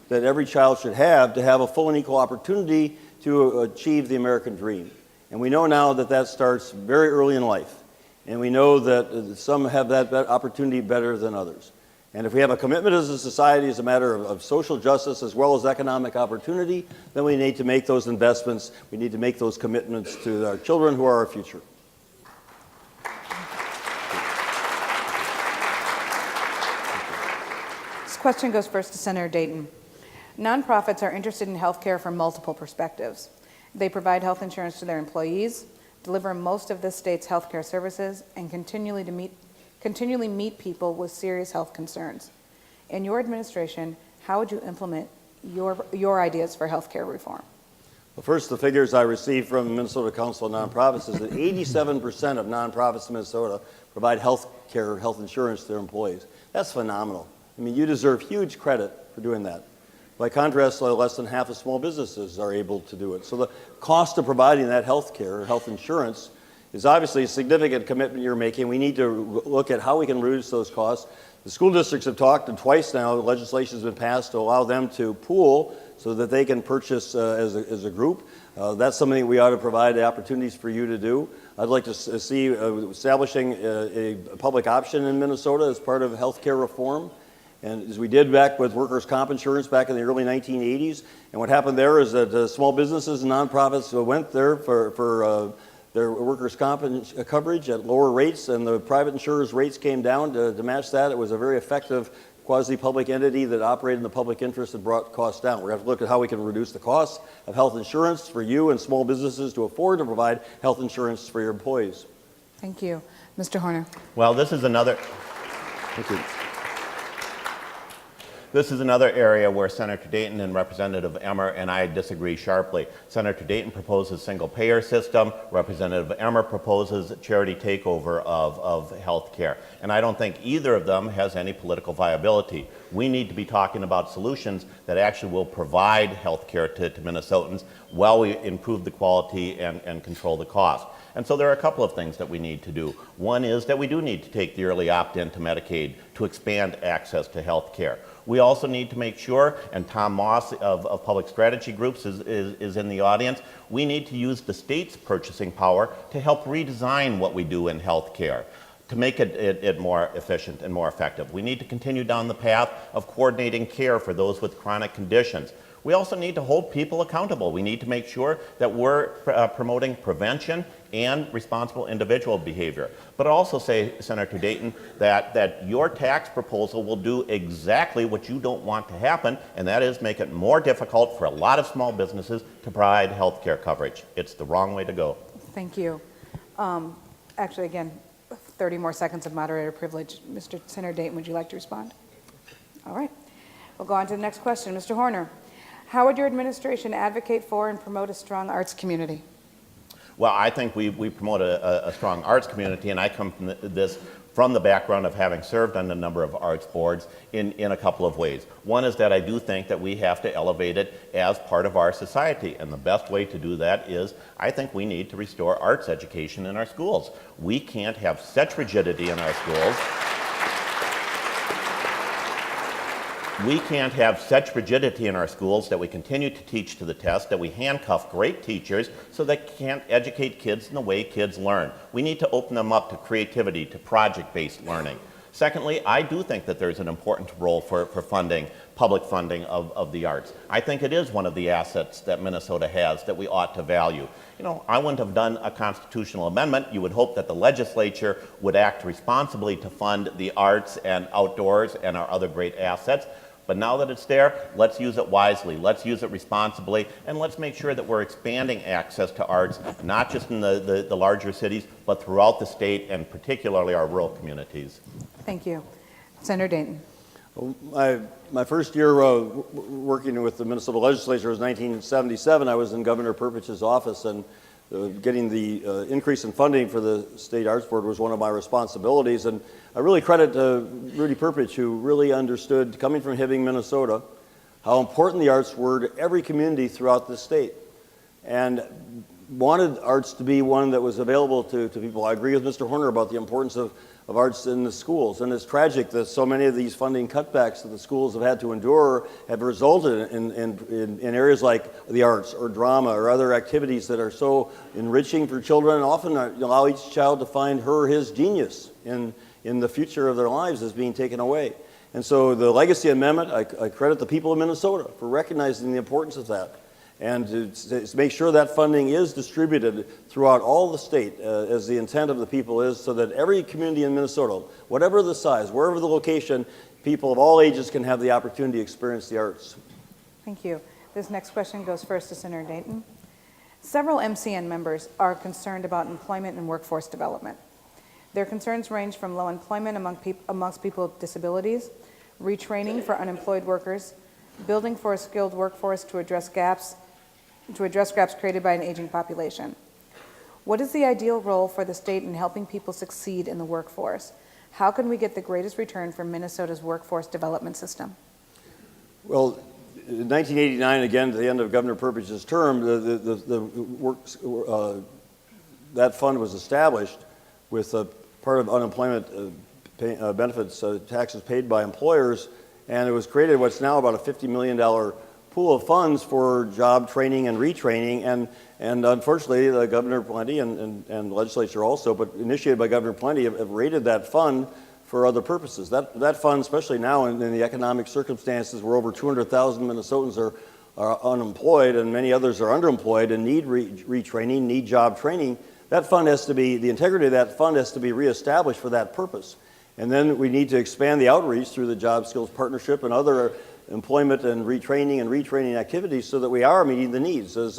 B: that every child should have to have a full and equal opportunity to achieve the American dream. And we know now that that starts very early in life. And we know that some have that opportunity better than others. And if we have a commitment as a society as a matter of social justice as well as economic opportunity, then we need to make those investments. We need to make those commitments to our children who are our future.
D: This question goes first to Senator Dayton. Nonprofits are interested in health care from multiple perspectives. They provide health insurance to their employees, deliver most of the state's health care services, and continually meet people with serious health concerns. In your administration, how would you implement your ideas for health care reform?
B: Well, first, the figures I received from the Minnesota Council of Nonprofits is that 87% of nonprofits in Minnesota provide health insurance to their employees. That's phenomenal. I mean, you deserve huge credit for doing that. By contrast, less than half of small businesses are able to do it. So the cost of providing that health care, health insurance, is obviously a significant commitment you're making. We need to look at how we can reduce those costs. The school districts have talked, and twice now legislation has been passed to allow them to pool so that they can purchase as a group. That's something we ought to provide opportunities for you to do. I'd like to see establishing a public option in Minnesota as part of health care reform. And as we did back with workers' comp insurance back in the early 1980s. And what happened there is that small businesses and nonprofits went there for their workers' comp coverage at lower rates, and the private insurers' rates came down to match that. It was a very effective quasi-public entity that operated in the public interest and brought costs down. We're going to have to look at how we can reduce the costs of health insurance for you and small businesses to afford to provide health insurance for your employees.
D: Thank you. Mr. Horner.
C: Well, this is another...
B: Thank you.
C: This is another area where Senator Dayton and Representative Emmer and I disagree sharply. Senator Dayton proposes single-payer system. Representative Emmer proposes charity takeover of health care. And I don't think either of them has any political viability. We need to be talking about solutions that actually will provide health care to Minnesotans while we improve the quality and control the cost. And so there are a couple of things that we need to do. One is that we do need to take the early opt-in to Medicaid to expand access to health care. We also need to make sure, and Tom Moss of Public Strategy Groups is in the audience, we need to use the state's purchasing power to help redesign what we do in health care, to make it more efficient and more effective. We need to continue down the path of coordinating care for those with chronic conditions. We also need to hold people accountable. We need to make sure that we're promoting prevention and responsible individual behavior. But also say, Senator Dayton, that your tax proposal will do exactly what you don't want to happen, and that is make it more difficult for a lot of small businesses to provide health care coverage. It's the wrong way to go.
D: Thank you. Actually, again, 30 more seconds of moderator privilege. Mr. Senator Dayton, would you like to respond? All right. We'll go on to the next question. Mr. Horner. How would your administration advocate for and promote a strong arts community?
C: Well, I think we promote a strong arts community, and I come from the background of having served on a number of arts boards in a couple of ways. One is that I do think that we have to elevate it as part of our society, and the best way to do that is I think we need to restore arts education in our schools. We can't have such rigidity in our schools. We can't have such rigidity in our schools that we continue to teach to the test, that we handcuff great teachers so they can't educate kids in the way kids learn. We need to open them up to creativity, to project-based learning. Secondly, I do think that there's an important role for funding, public funding of the arts. I think it is one of the assets that Minnesota has that we ought to value. You know, I wouldn't have done a constitutional amendment. You would hope that the legislature would act responsibly to fund the arts and outdoors and our other great assets. But now that it's there, let's use it wisely, let's use it responsibly, and let's make sure that we're expanding access to arts, not just in the larger cities, but throughout the state, and particularly our rural communities.
D: Thank you. Senator Dayton.
B: My first year working with the Minnesota legislature was 1977. I was in Governor Perpich's office, and getting the increase in funding for the State Arts Board was one of my responsibilities. And I really credit Rudy Perpich, who really understood, coming from Hibbing, Minnesota, how important the arts were to every community throughout the state, and wanted arts to be one that was available to people. I agree with Mr. Horner about the importance of arts in the schools, and it's tragic that so many of these funding cutbacks that the schools have had to endure have resulted in areas like the arts or drama or other activities that are so enriching for children and often allow each child to find her or his genius in the future of their lives is being taken away. And so the legacy amendment, I credit the people of Minnesota for recognizing the importance of that, and to make sure that funding is distributed throughout all the state as the intent of the people is, so that every community in Minnesota, whatever the size, wherever the location, people of all ages can have the opportunity to experience the arts.
D: Thank you. This next question goes first to Senator Dayton. Several MCN members are concerned about employment and workforce development. Their concerns range from low employment amongst people with disabilities, retraining for unemployed workers, building for a skilled workforce to address gaps created by an aging population. What is the ideal role for the state in helping people succeed in the workforce? How can we get the greatest return from Minnesota's workforce development system?
B: Well, in 1989, again, at the end of Governor Perpich's term, that fund was established with part of unemployment benefits, taxes paid by employers, and it was created what's now about a $50 million pool of funds for job training and retraining, and unfortunately, the Governor Plenty and the legislature also, but initiated by Governor Plenty, have raided that fund for other purposes. That fund, especially now in the economic circumstances where over 200,000 Minnesotans are unemployed and many others are underemployed and need retraining, need job training, that fund has to be, the integrity of that fund has to be reestablished for that purpose. And then we need to expand the outreach through the Job Skills Partnership and other employment and retraining activities so that we are meeting the needs. As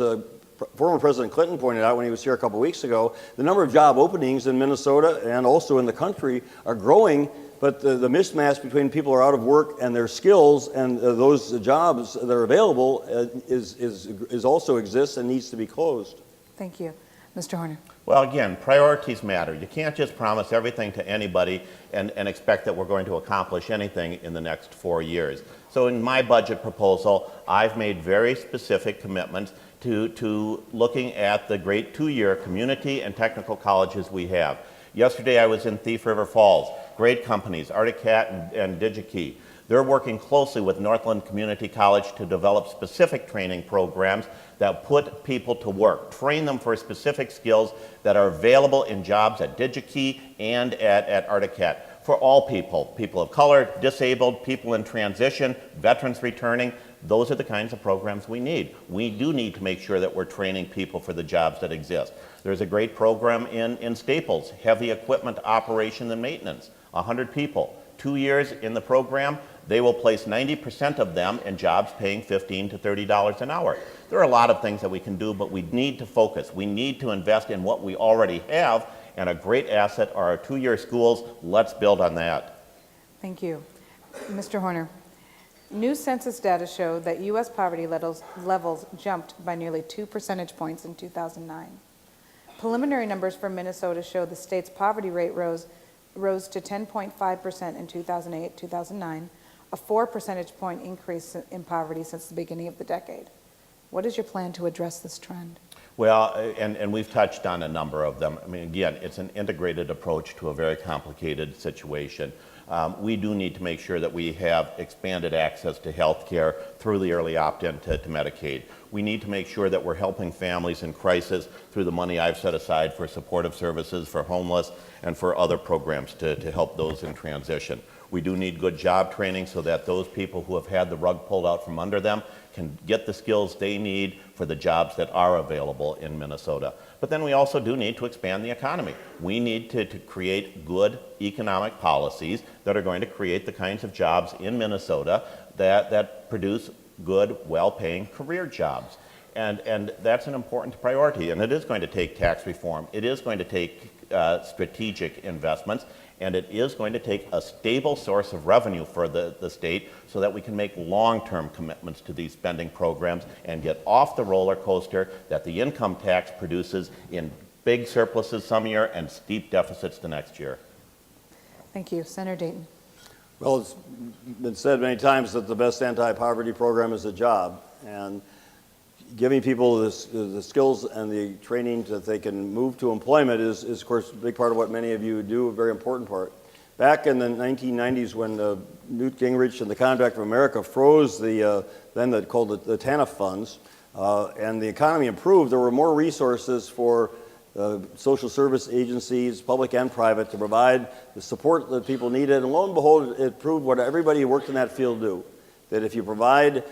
B: former President Clinton pointed out when he was here a couple weeks ago, the number of job openings in Minnesota and also in the country are growing, but the mismatch between people who are out of work and their skills and those jobs that are available is also exists and needs to be closed.
D: Thank you. Mr. Horner.
C: Well, again, priorities matter. You can't just promise everything to anybody and expect that we're going to accomplish anything in the next 4 years. So in my budget proposal, I've made very specific commitments to looking at the great 2-year community and technical colleges we have. Yesterday I was in Thief River Falls. Great companies, Arctic Cat and DigiKey. They're working closely with Northland Community College to develop specific training programs that put people to work, train them for specific skills that are available in jobs at DigiKey and at Arctic Cat. For all people, people of color, disabled, people in transition, veterans returning, those are the kinds of programs we need. We do need to make sure that we're training people for the jobs that exist. There's a great program in Staples, heavy equipment operation and maintenance, 100 people. 2 years in the program, they will place 90% of them in jobs paying $15 to $30 an hour. There are a lot of things that we can do, but we need to focus. We need to invest in what we already have, and a great asset are our 2-year schools. Let's build on that.
D: Thank you. Mr. Horner. New census data show that U.S. poverty levels jumped by nearly 2 percentage points in 2009. Preliminary numbers for Minnesota show the state's poverty rate rose to 10.5% in 2008-2009, a 4 percentage point increase in poverty since the beginning of the decade. What is your plan to address this trend?
C: Well, and we've touched on a number of them. I mean, again, it's an integrated approach to a very complicated situation. We do need to make sure that we have expanded access to health care through the early opt-in to Medicaid. We need to make sure that we're helping families in crisis through the money I've set aside for supportive services, for homeless, and for other programs to help those in transition. We do need good job training so that those people who have had the rug pulled out from under them can get the skills they need for the jobs that are available in Minnesota. But then we also do need to expand the economy. We need to create good economic policies that are going to create the kinds of jobs in Minnesota that produce good, well-paying career jobs. And that's an important priority. And it is going to take tax reform. It is going to take strategic investments. And it is going to take a stable source of revenue for the state so that we can make long-term commitments to these spending programs and get off the roller coaster that the income tax produces in big surpluses some year and steep deficits the next year.
D: Thank you. Senator Dayton.
B: Well, it's been said many times that the best anti-poverty program is a job, and giving people the skills and the training that they can move to employment is, of course, a big part of what many of you do, a very important part. Back in the 1990s, when Newt Gingrich and the Contract of America froze then called the TANF funds, and the economy improved, there were more resources for social service agencies, public and private, to provide the support that people needed. And lo and behold, it proved what everybody who worked in that field do. That if you provide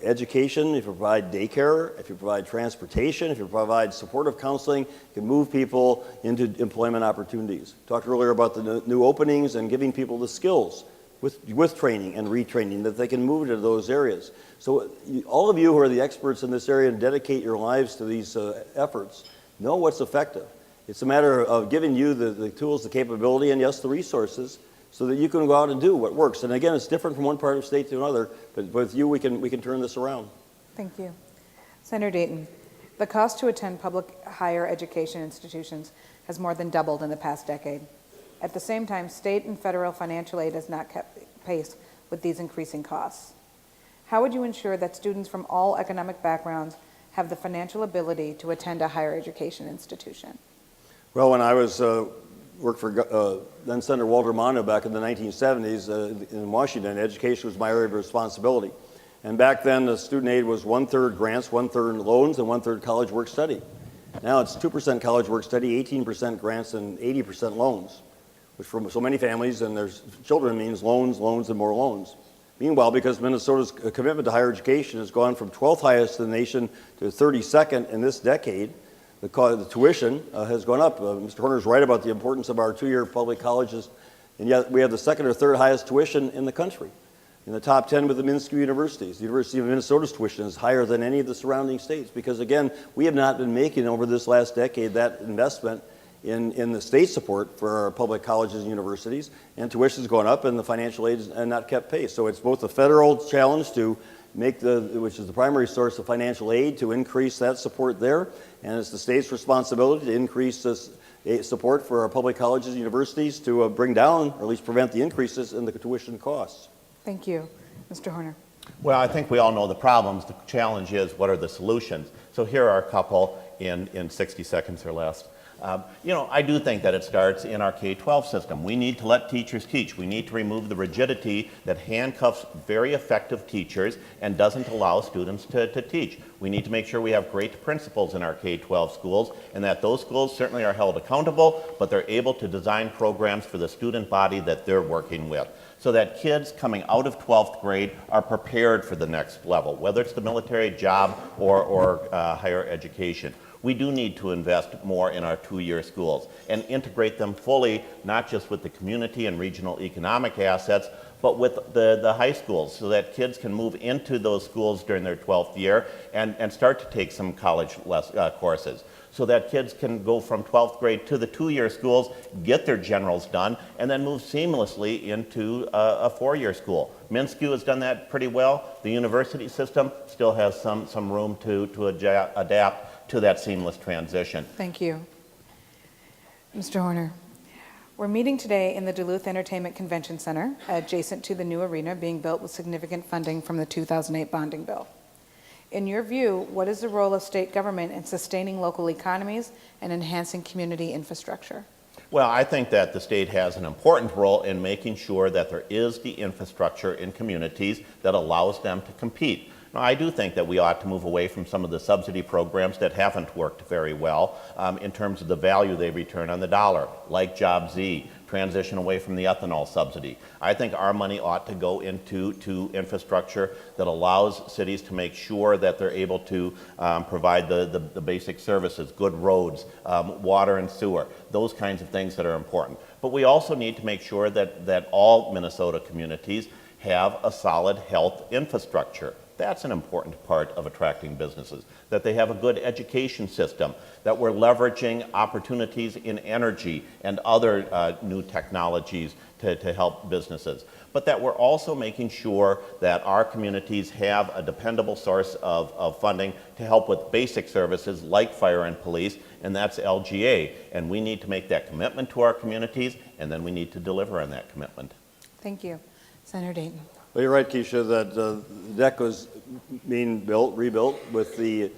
B: education, if you provide daycare, if you provide transportation, if you provide supportive counseling, you can move people into employment opportunities. Talked earlier about the new openings and giving people the skills with training and retraining that they can move into those areas. So all of you who are the experts in this area and dedicate your lives to these efforts know what's effective. It's a matter of giving you the tools, the capability, and yes, the resources, so that you can go out and do what works. And again, it's different from one part of the state to another, but with you, we can turn this around.
D: Thank you. Senator Dayton, the cost to attend public higher education institutions has more than doubled in the past decade. At the same time, state and federal financial aid has not kept pace with these increasing costs. How would you ensure that students from all economic backgrounds have the financial ability to attend a higher education institution?
B: Well, when I was worked for then Senator Walter Mondale back in the 1970s in Washington, education was my area of responsibility. And back then, the student aid was 1/3 grants, 1/3 loans, and 1/3 college work study. Now it's 2% college work study, 18% grants, and 80% loans, which for so many families and their children means loans, loans, and more loans. Meanwhile, because Minnesota's commitment to higher education has gone from 12th highest in the nation to 32nd in this decade, the tuition has gone up. Mr. Horner's right about the importance of our two-year public colleges, and yet we have the second or third highest tuition in the country, in the top 10 with the Minsk universities. The University of Minnesota's tuition is higher than any of the surrounding states because, again, we have not been making over this last decade that investment in the state support for our public colleges and universities, and tuition's gone up and the financial aid has not kept pace. So it's both a federal challenge to make which is the primary source of financial aid, to increase that support there, and it's the state's responsibility to increase this support for our public colleges and universities to bring down, or at least prevent the increases in the tuition costs.
D: Thank you. Mr. Horner.
C: Well, I think we all know the problems. The challenge is, what are the solutions? So here are a couple in 60 seconds or less. I do think that it starts in our K-12 system. We need to let teachers teach. We need to remove the rigidity that handcuffs very effective teachers and doesn't allow students to teach. We need to make sure we have great principals in our K-12 schools, and that those schools certainly are held accountable, but they're able to design programs for the student body that they're working with, so that kids coming out of 12th grade are prepared for the next level, whether it's the military, job, or higher education. We do need to invest more in our two-year schools and integrate them fully, not just with the community and regional economic assets, but with the high schools, so that kids can move into those schools during their 12th year and start to take some college courses, so that kids can go from 12th grade to the 2-year schools, get their generals done, and then move seamlessly into a 4-year school. MnSCU has done that pretty well. The university system still has some room to adapt to that seamless transition.
D: Thank you. Mr. Horner, we're meeting today in the Duluth Entertainment Convention Center, adjacent to the new arena being built with significant funding from the 2008 bonding bill. In your view, what is the role of state government in sustaining local economies and enhancing community infrastructure?
C: Well, I think that the state has an important role in making sure that there is the infrastructure in communities that allows them to compete. Now, I do think that we ought to move away from some of the subsidy programs that haven't worked very well in terms of the value they return on the dollar, like Job Z, transition away from the ethanol subsidy. I think our money ought to go into infrastructure that allows cities to make sure that they're able to provide the basic services, good roads, water and sewer, those kinds of things that are important. But we also need to make sure that all Minnesota communities have a solid health infrastructure. That's an important part of attracting businesses, that they have a good education system, that we're leveraging opportunities in energy and other new technologies to help businesses, but that we're also making sure that our communities have a dependable source of funding to help with basic services like fire and police, and that's LGA. And we need to make that commitment to our communities, and then we need to deliver on that commitment.
D: Thank you. Senator Dayton.
B: Well, you're right, Keesha, that the deck was being rebuilt with the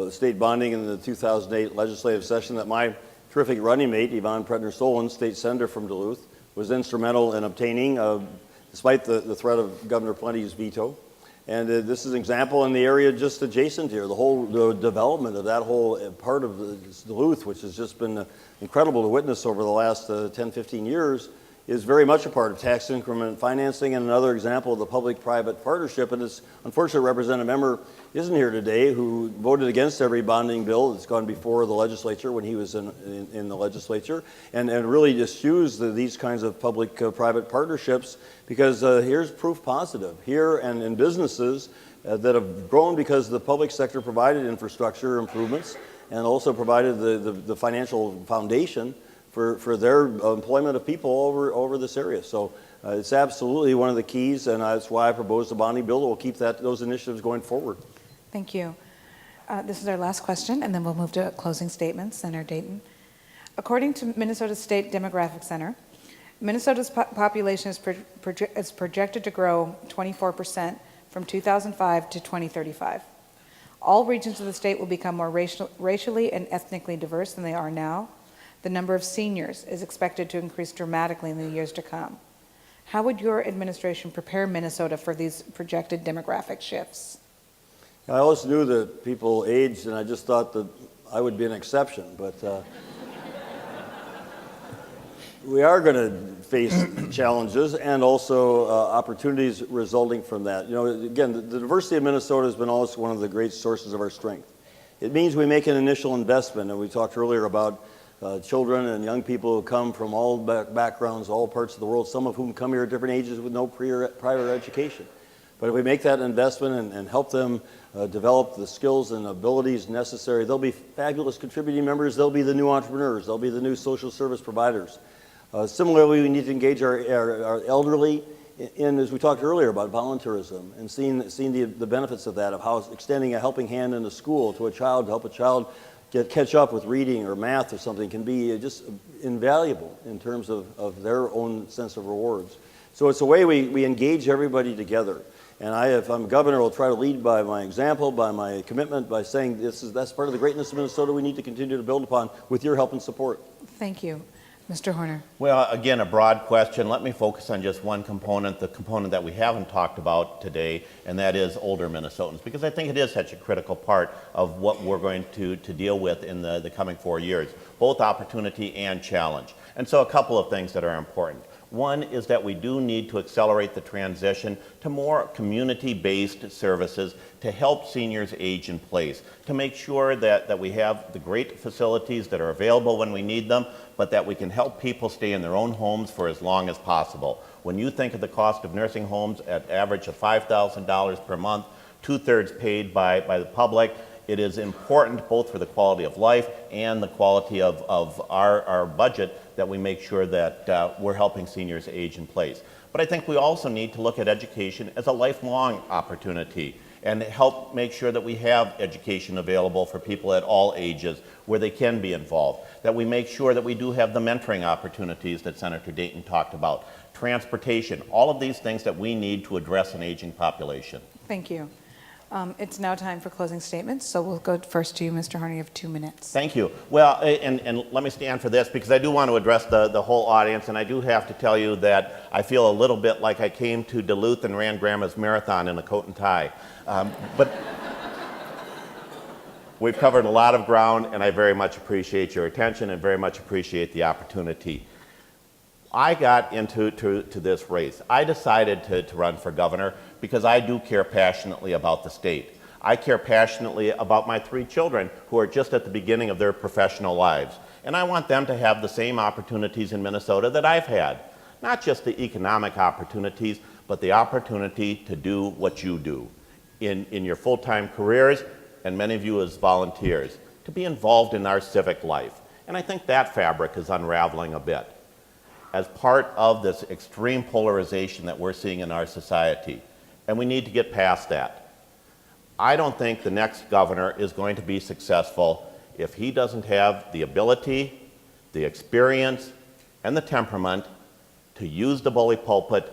B: state bonding in the 2008 legislative session that my terrific running mate, Yvonne Predner-Solon, state senator from Duluth, was instrumental in obtaining, despite the threat of Governor Plenty's veto. And this is an example in the area just adjacent here, the development of that whole part of Duluth, which has just been incredible to witness over the last 10, 15 years, is very much a part of tax increment financing and another example of the public-private partnership. And it's unfortunate Representative Emmer isn't here today, who voted against every bonding bill that's gone before the legislature when he was in the legislature, and really eschews these kinds of public-private partnerships, because here's proof positive. Here and in businesses that have grown because the public sector provided infrastructure improvements and also provided the financial foundation for their employment of people over this area. So it's absolutely one of the keys, and that's why I proposed a bonding bill that will keep those initiatives going forward.
D: Thank you. This is our last question, and then we'll move to closing statements. Senator Dayton. According to Minnesota State Demographic Center, Minnesota's population is projected to grow 24% from 2005 to 2035. All regions of the state will become more racially and ethnically diverse than they are now. The number of seniors is expected to increase dramatically in the years to come. How would your administration prepare Minnesota for these projected demographic shifts?
B: I always knew that people aged, and I just thought that I would be an exception, but we are going to face challenges and also opportunities resulting from that. You know, again, the diversity of Minnesota has been always one of the great sources of our strength. It means we make an initial investment, and we talked earlier about children and young people who come from all backgrounds, all parts of the world, some of whom come here at different ages with no prior education. But if we make that investment and help them develop the skills and abilities necessary, they'll be fabulous contributing members. They'll be the new entrepreneurs. They'll be the new social service providers. Similarly, we need to engage our elderly in, as we talked earlier, about volunteerism and seeing the benefits of that, of how extending a helping hand in the school to a child to help a child catch up with reading or math or something can be just invaluable in terms of their own sense of rewards. So it's a way we engage everybody together. And if I'm governor, I'll try to lead by my example, by my commitment, by saying that's part of the greatness of Minnesota we need to continue to build upon with your help and support.
D: Thank you. Mr. Horner.
C: Well, again, a broad question. Let me focus on just one component, the component that we haven't talked about today, and that is older Minnesotans, because I think it is such a critical part of what we're going to deal with in the coming 4 years, both opportunity and challenge. And so a couple of things that are important. One is that we do need to accelerate the transition to more community-based services to help seniors age in place, to make sure that we have the great facilities that are available when we need them, but that we can help people stay in their own homes for as long as possible. When you think of the cost of nursing homes at average of $5,000 per month, 2/3 paid by the public, it is important both for the quality of life and the quality of our budget that we make sure that we're helping seniors age in place. But I think we also need to look at education as a lifelong opportunity and help make sure that we have education available for people at all ages where they can be involved, that we make sure that we do have the mentoring opportunities that Senator Dayton talked about, transportation, all of these things that we need to address an aging population.
D: Thank you. It's now time for closing statements, so we'll go first to you, Mr. Harney. You have 2 minutes.
C: Thank you. Well, and let me stand for this because I do want to address the whole audience, and I do have to tell you that I feel a little bit like I came to Duluth and ran Grandma's Marathon in a coat and tie. But we've covered a lot of ground, and I very much appreciate your attention and very much appreciate the opportunity. I got into this race. I decided to run for governor because I do care passionately about the state. I care passionately about my 3 children who are just at the beginning of their professional lives. And I want them to have the same opportunities in Minnesota that I've had. Not just the economic opportunities, but the opportunity to do what you do in your full-time careers, and many of you as volunteers, to be involved in our civic life. And I think that fabric is unraveling a bit as part of this extreme polarization that we're seeing in our society. And we need to get past that. I don't think the next governor is going to be successful if he doesn't have the ability, the experience, and the temperament to use the bully pulpit,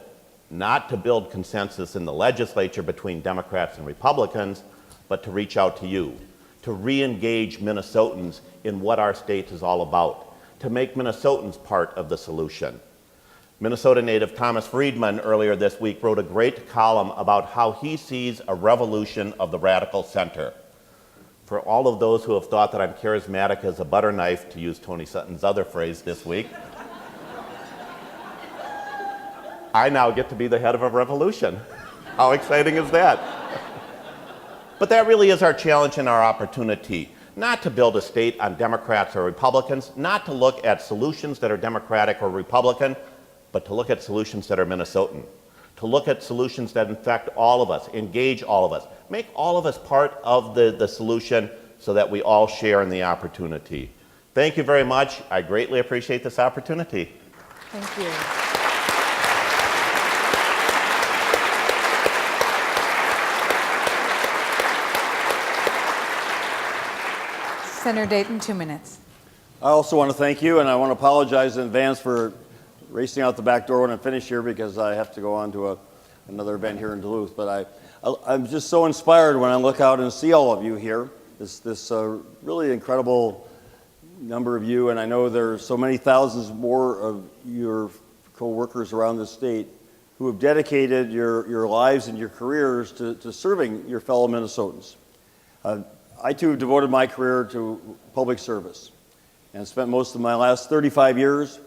C: not to build consensus in the legislature between Democrats and Republicans, but to reach out to you, to re-engage Minnesotans in what our state is all about, to make Minnesotans part of the solution. Minnesota native Thomas Friedman earlier this week wrote a great column about how he sees a revolution of the radical center. For all of those who have thought that I'm charismatic as a butter knife, to use Tony Sutton's other phrase this week, I now get to be the head of a revolution. How exciting is that? But that really is our challenge and our opportunity. Not to build a state on Democrats or Republicans, not to look at solutions that are Democratic or Republican, but to look at solutions that are Minnesotan. To look at solutions that infect all of us, engage all of us, make all of us part of the solution so that we all share in the opportunity. Thank you very much. I greatly appreciate this opportunity.
D: Thank you. Senator Dayton, 2 minutes.
B: I also want to thank you, and I want to apologize in advance for racing out the back door when I finish here because I have to go on to another event here in Duluth. But I'm just so inspired when I look out and see all of you here. This really incredible number of you, and I know there are so many thousands more of your co-workers around the state who have dedicated your lives and your careers to serving your fellow Minnesotans. I too have devoted my career to public service and spent most of my last 35 years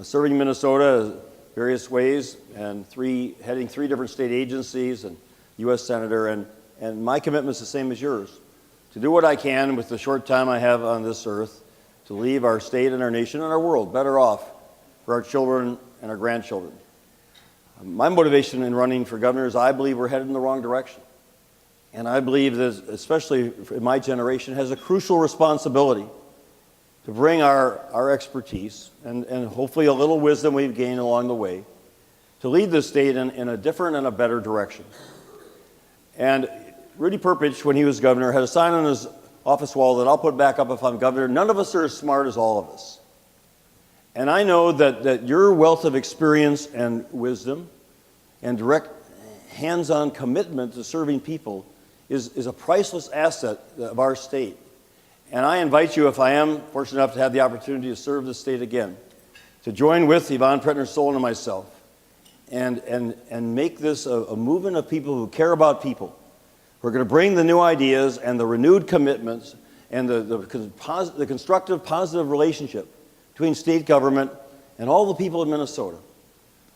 B: serving Minnesota in various ways and heading 3 different state agencies and U.S. Senator, and my commitment is the same as yours, to do what I can with the short time I have on this earth to leave our state and our nation and our world better off for our children and our grandchildren. My motivation in running for governor is I believe we're headed in the wrong direction. And I believe that, especially in my generation, has a crucial responsibility to bring our expertise and hopefully a little wisdom we've gained along the way to lead the state in a different and a better direction. And Rudy Perpich, when he was governor, had a sign on his office wall that I'll put back up if I'm governor: none of us are as smart as all of us. And I know that your wealth of experience and wisdom and direct hands-on commitment to serving people is a priceless asset of our state. And I invite you, if I am fortunate enough to have the opportunity to serve the state again, to join with Yvonne Pretner-Solon and myself and make this a movement of people who care about people. We're going to bring the new ideas and the renewed commitments and the constructive, positive relationship between state government and all the people of Minnesota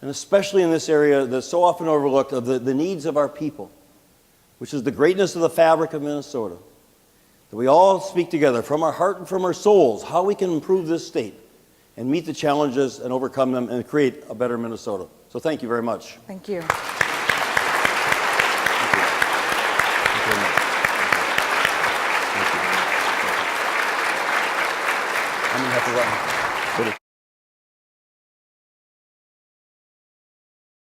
B: and especially in this area that's so often overlooked, of the needs of our people, which is the greatness of the fabric of Minnesota. That we all speak together from our heart and from our souls how we can improve this state and meet the challenges and overcome them and create a better Minnesota. So thank you very much.
D: Thank you.
B: Thank you very much. Thank you. I'm going to have to run.